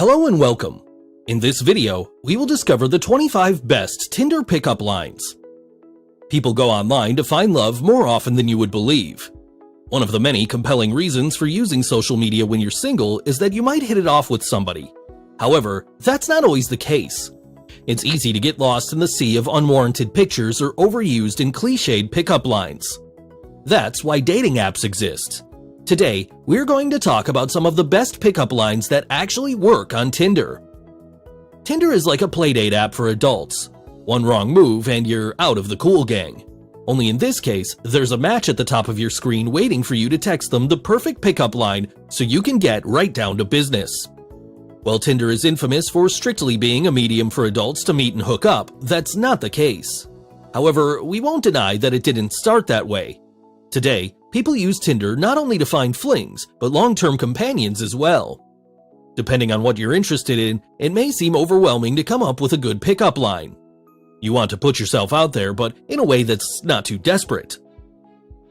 Hello and welcome. In this video, we will discover the 25 best Tinder pickup lines. People go online to find love more often than you would believe. One of the many compelling reasons for using social media when you're single is that you might hit it off with somebody. However, that's not always the case. It's easy to get lost in the sea of unwarranted pictures or overused and cliched pickup lines. That's why dating apps exist. Today, we're going to talk about some of the best pickup lines that actually work on Tinder. Tinder is like a playdate app for adults. One wrong move and you're out of the cool gang. Only in this case, there's a match at the top of your screen waiting for you to text them the perfect pickup line so you can get right down to business. While Tinder is infamous for strictly being a medium for adults to meet and hook up, that's not the case. However, we won't deny that it didn't start that way. Today, people use Tinder not only to find flings, but long-term companions as well. Depending on what you're interested in, it may seem overwhelming to come up with a good pickup line. You want to put yourself out there, but in a way that's not too desperate.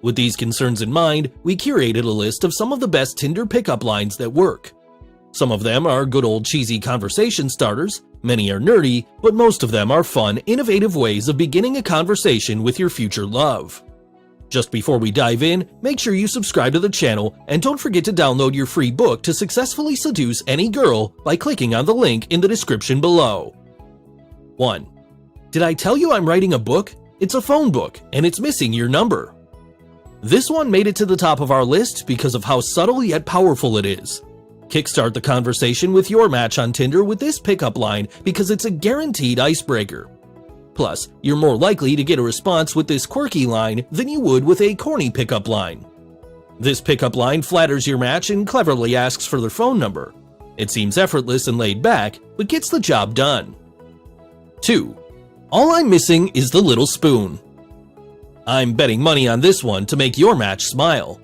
With these concerns in mind, we curated a list of some of the best Tinder pickup lines that work. Some of them are good old cheesy conversation starters, many are nerdy, but most of them are fun, innovative ways of beginning a conversation with your future love. Just before we dive in, make sure you subscribe to the channel and don't forget to download your free book to successfully seduce any girl by clicking on the link in the description below. 1. Did I tell you I'm writing a book? It's a phone book and it's missing your number. This one made it to the top of our list because of how subtle yet powerful it is. Kickstart the conversation with your match on Tinder with this pickup line because it's a guaranteed icebreaker. Plus, you're more likely to get a response with this quirky line than you would with a corny pickup line. This pickup line flatters your match and cleverly asks for their phone number. It seems effortless and laid back, but gets the job done. 2. All I'm missing is the little spoon. I'm betting money on this one to make your match smile.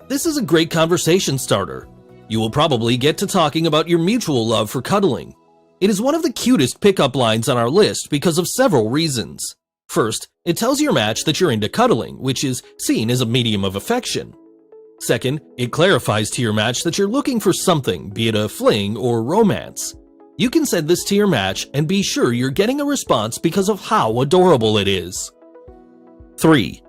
This is a great conversation starter. You will probably get to talking about your mutual love for cuddling. It is one of the cutest pickup lines on our list because of several reasons. First, it tells your match that you're into cuddling, which is seen as a medium of affection. Second, it clarifies to your match that you're looking for something, be it a fling or romance. You can send this to your match and be sure you're getting a response because of how adorable it is. 3.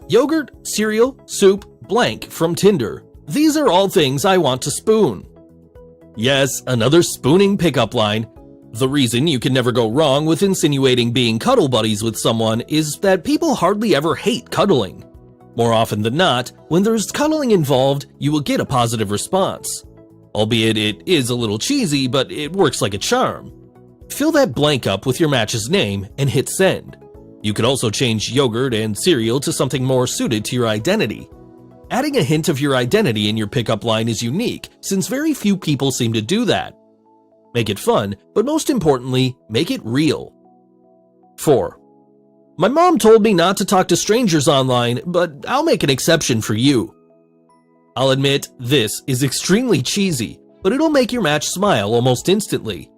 Yogurt, cereal, soup, blank from Tinder. These are all things I want to spoon. Yes, another spooning pickup line. The reason you can never go wrong with insinuating being cuddle buddies with someone is that people hardly ever hate cuddling. More often than not, when there's cuddling involved, you will get a positive response. Albeit it is a little cheesy, but it works like a charm. Fill that blank up with your match's name and hit send. You could also change yogurt and cereal to something more suited to your identity. Adding a hint of your identity in your pickup line is unique, since very few people seem to do that. Make it fun, but most importantly, make it real. 4. My mom told me not to talk to strangers online, but I'll make an exception for you. I'll admit, this is extremely cheesy, but it'll make your match smile almost instantly.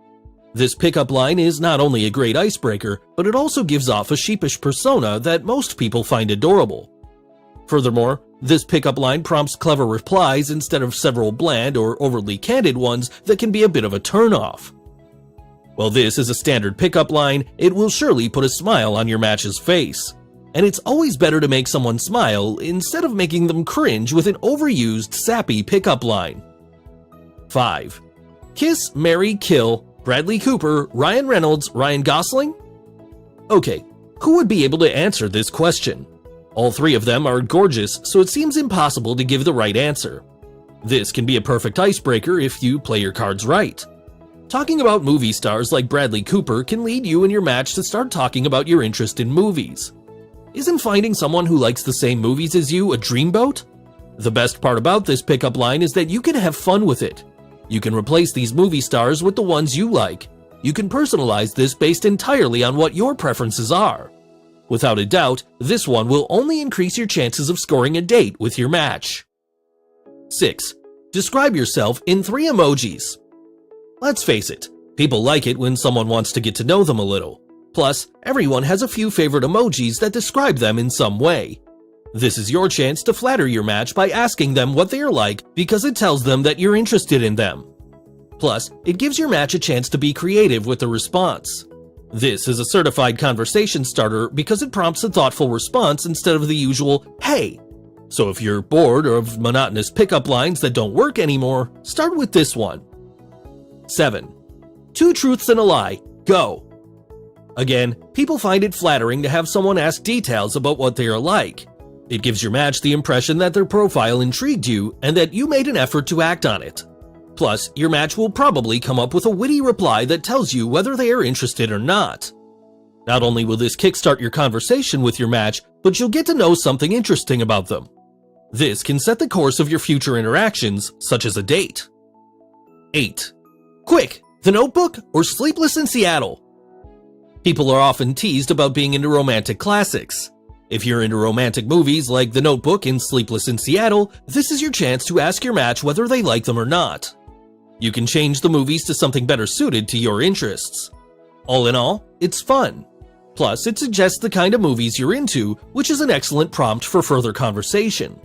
This pickup line is not only a great icebreaker, but it also gives off a sheepish persona that most people find adorable. Furthermore, this pickup line prompts clever replies instead of several bland or overly candid ones that can be a bit of a turnoff. While this is a standard pickup line, it will surely put a smile on your match's face. And it's always better to make someone smile instead of making them cringe with an overused, sappy pickup line. 5. Kiss, marry, kill, Bradley Cooper, Ryan Reynolds, Ryan Gosling? Okay, who would be able to answer this question? All three of them are gorgeous, so it seems impossible to give the right answer. This can be a perfect icebreaker if you play your cards right. Talking about movie stars like Bradley Cooper can lead you and your match to start talking about your interest in movies. Isn't finding someone who likes the same movies as you a dreamboat? The best part about this pickup line is that you can have fun with it. You can replace these movie stars with the ones you like. You can personalize this based entirely on what your preferences are. Without a doubt, this one will only increase your chances of scoring a date with your match. 6. Describe yourself in 3 emojis. Let's face it, people like it when someone wants to get to know them a little. Plus, everyone has a few favorite emojis that describe them in some way. This is your chance to flatter your match by asking them what they are like because it tells them that you're interested in them. Plus, it gives your match a chance to be creative with the response. This is a certified conversation starter because it prompts a thoughtful response instead of the usual, "Hey." So if you're bored of monotonous pickup lines that don't work anymore, start with this one. 7. 2 truths and a lie. Go. Again, people find it flattering to have someone ask details about what they are like. It gives your match the impression that their profile intrigued you and that you made an effort to act on it. Plus, your match will probably come up with a witty reply that tells you whether they are interested or not. Not only will this kickstart your conversation with your match, but you'll get to know something interesting about them. This can set the course of your future interactions, such as a date. 8. Quick, The Notebook or Sleepless in Seattle? People are often teased about being into romantic classics. If you're into romantic movies like The Notebook and Sleepless in Seattle, this is your chance to ask your match whether they like them or not. You can change the movies to something better suited to your interests. All in all, it's fun. Plus, it suggests the kind of movies you're into, which is an excellent prompt for further conversation.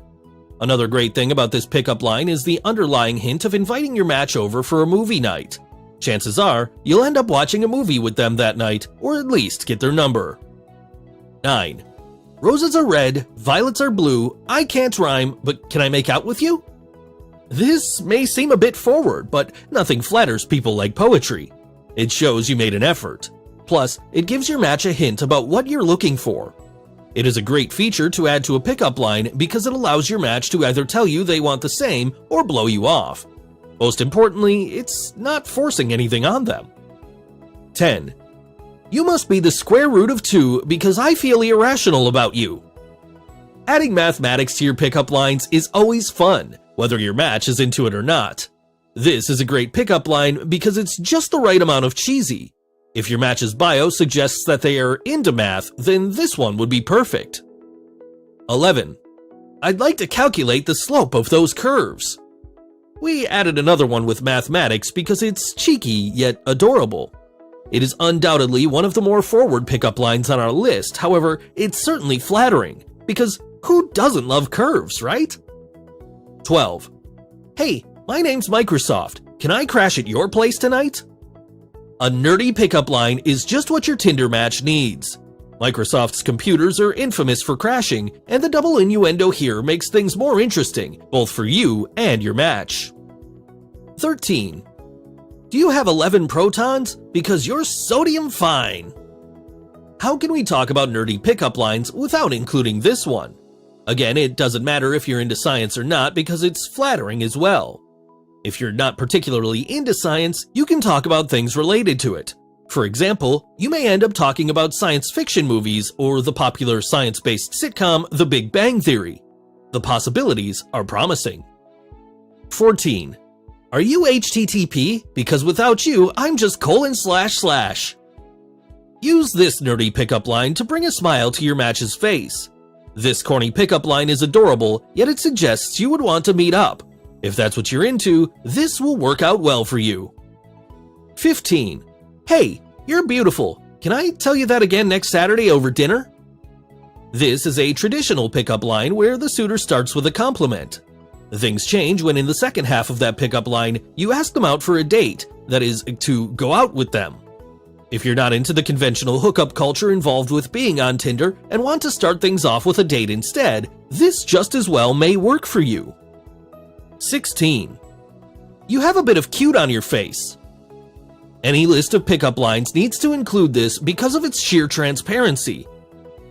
Another great thing about this pickup line is the underlying hint of inviting your match over for a movie night. Chances are, you'll end up watching a movie with them that night, or at least get their number. 9. Roses are red, violets are blue, I can't rhyme, but can I make out with you? This may seem a bit forward, but nothing flatters people like poetry. It shows you made an effort. Plus, it gives your match a hint about what you're looking for. It is a great feature to add to a pickup line because it allows your match to either tell you they want the same or blow you off. Most importantly, it's not forcing anything on them. 10. You must be the square root of 2 because I feel irrational about you. Adding mathematics to your pickup lines is always fun, whether your match is into it or not. This is a great pickup line because it's just the right amount of cheesy. If your match's bio suggests that they are into math, then this one would be perfect. 11. I'd like to calculate the slope of those curves. We added another one with mathematics because it's cheeky yet adorable. It is undoubtedly one of the more forward pickup lines on our list, however, it's certainly flattering, because who doesn't love curves, right? 12. Hey, my name's Microsoft. Can I crash at your place tonight? A nerdy pickup line is just what your Tinder match needs. Microsoft's computers are infamous for crashing, and the double innuendo here makes things more interesting, both for you and your match. 13. Do you have 11 protons? Because you're sodium fine. How can we talk about nerdy pickup lines without including this one? Again, it doesn't matter if you're into science or not because it's flattering as well. If you're not particularly into science, you can talk about things related to it. For example, you may end up talking about science fiction movies or the popular science-based sitcom The Big Bang Theory. The possibilities are promising. 14. Are you HTTP? Because without you, I'm just : //. Use this nerdy pickup line to bring a smile to your match's face. This corny pickup line is adorable, yet it suggests you would want to meet up. If that's what you're into, this will work out well for you. 15. Hey, you're beautiful. Can I tell you that again next Saturday over dinner? This is a traditional pickup line where the suitor starts with a compliment. Things change when in the second half of that pickup line, you ask them out for a date, that is, to go out with them. If you're not into the conventional hookup culture involved with being on Tinder and want to start things off with a date instead, this just as well may work for you. 16. You have a bit of cute on your face. Any list of pickup lines needs to include this because of its sheer transparency.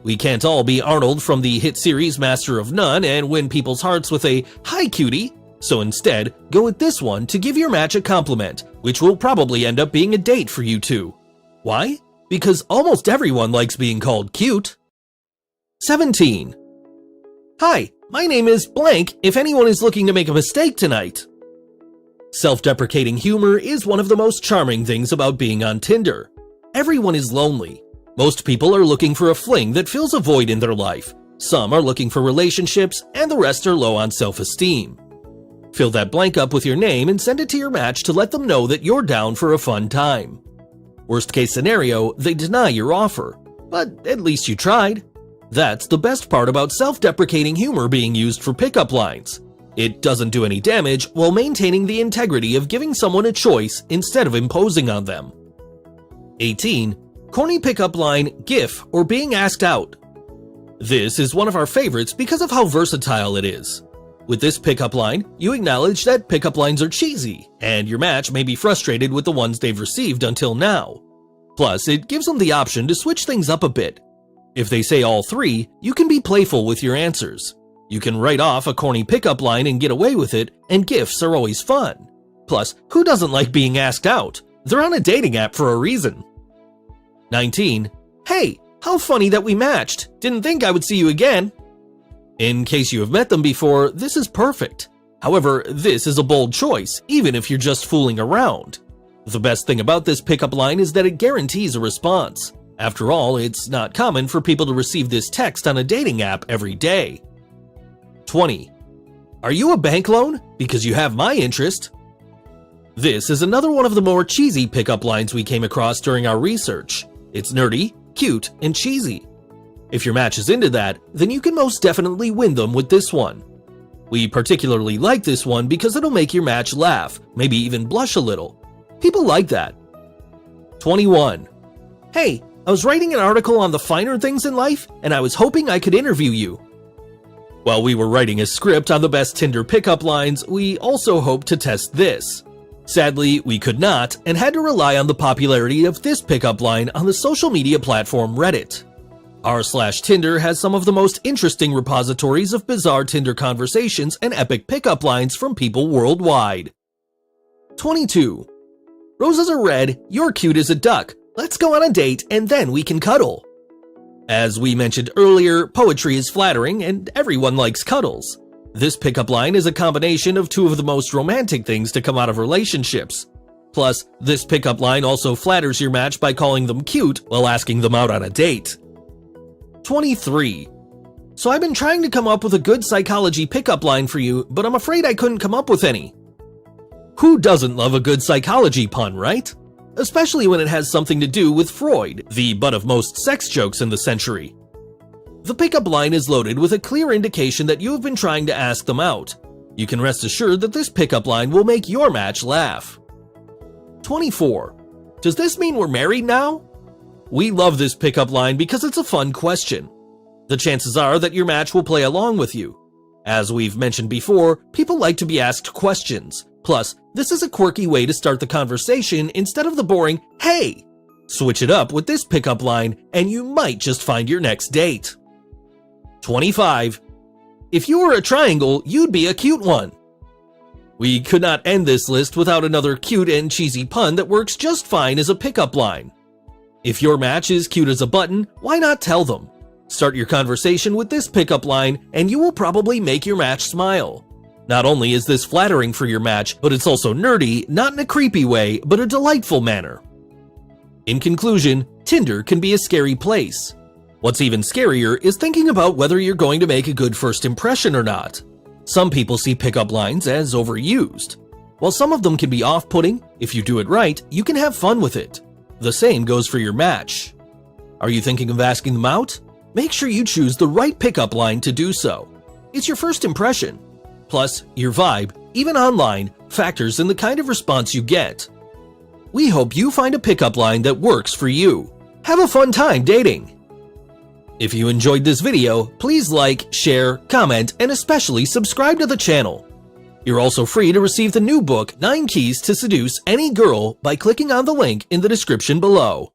We can't all be Arnold from the hit series Master of None and win people's hearts with a "Hi cutie," so instead, go with this one to give your match a compliment, which will probably end up being a date for you two. Why? Because almost everyone likes being called cute. 17. Hi, my name is blank if anyone is looking to make a mistake tonight. Self-deprecating humor is one of the most charming things about being on Tinder. Everyone is lonely. Most people are looking for a fling that fills a void in their life. Some are looking for relationships, and the rest are low on self-esteem. Fill that blank up with your name and send it to your match to let them know that you're down for a fun time. Worst case scenario, they deny your offer. But at least you tried. That's the best part about self-deprecating humor being used for pickup lines. It doesn't do any damage while maintaining the integrity of giving someone a choice instead of imposing on them. 18. Corny pickup line, GIF, or being asked out. This is one of our favorites because of how versatile it is. With this pickup line, you acknowledge that pickup lines are cheesy, and your match may be frustrated with the ones they've received until now. Plus, it gives them the option to switch things up a bit. If they say all three, you can be playful with your answers. You can write off a corny pickup line and get away with it, and GIFs are always fun. Plus, who doesn't like being asked out? They're on a dating app for a reason. 19. Hey, how funny that we matched. Didn't think I would see you again. In case you have met them before, this is perfect. However, this is a bold choice, even if you're just fooling around. The best thing about this pickup line is that it guarantees a response. After all, it's not common for people to receive this text on a dating app every day. 20. Are you a bank loan? Because you have my interest. This is another one of the more cheesy pickup lines we came across during our research. It's nerdy, cute, and cheesy. If your match is into that, then you can most definitely win them with this one. We particularly like this one because it'll make your match laugh, maybe even blush a little. People like that. 21. Hey, I was writing an article on the finer things in life, and I was hoping I could interview you. While we were writing a script on the best Tinder pickup lines, we also hoped to test this. Sadly, we could not, and had to rely on the popularity of this pickup line on the social media platform Reddit. r/Tinder has some of the most interesting repositories of bizarre Tinder conversations and epic pickup lines from people worldwide. 22. Roses are red, you're cute as a duck. Let's go on a date and then we can cuddle. As we mentioned earlier, poetry is flattering and everyone likes cuddles. This pickup line is a combination of two of the most romantic things to come out of relationships. Plus, this pickup line also flatters your match by calling them cute while asking them out on a date. 23. So I've been trying to come up with a good psychology pickup line for you, but I'm afraid I couldn't come up with any. Who doesn't love a good psychology pun, right? Especially when it has something to do with Freud, the butt of most sex jokes in the century. The pickup line is loaded with a clear indication that you have been trying to ask them out. You can rest assured that this pickup line will make your match laugh. 24. Does this mean we're married now? We love this pickup line because it's a fun question. The chances are that your match will play along with you. As we've mentioned before, people like to be asked questions. Plus, this is a quirky way to start the conversation instead of the boring, hey! Switch it up with this pickup line and you might just find your next date. 25. If you were a triangle, you'd be a cute one. We could not end this list without another cute and cheesy pun that works just fine as a pickup line. If your match is cute as a button, why not tell them? Start your conversation with this pickup line and you will probably make your match smile. Not only is this flattering for your match, but it's also nerdy, not in a creepy way, but a delightful manner. In conclusion, Tinder can be a scary place. What's even scarier is thinking about whether you're going to make a good first impression or not. Some people see pickup lines as overused. While some of them can be off-putting, if you do it right, you can have fun with it. The same goes for your match. Are you thinking of asking them out? Make sure you choose the right pickup line to do so. It's your first impression. Plus, your vibe, even online, factors in the kind of response you get. We hope you find a pickup line that works for you. Have a fun time dating! If you enjoyed this video, please like, share, comment, and especially subscribe to the channel. You're also free to receive the new book, 9 Keys to Seduce Any Girl, by clicking on the link in the description below.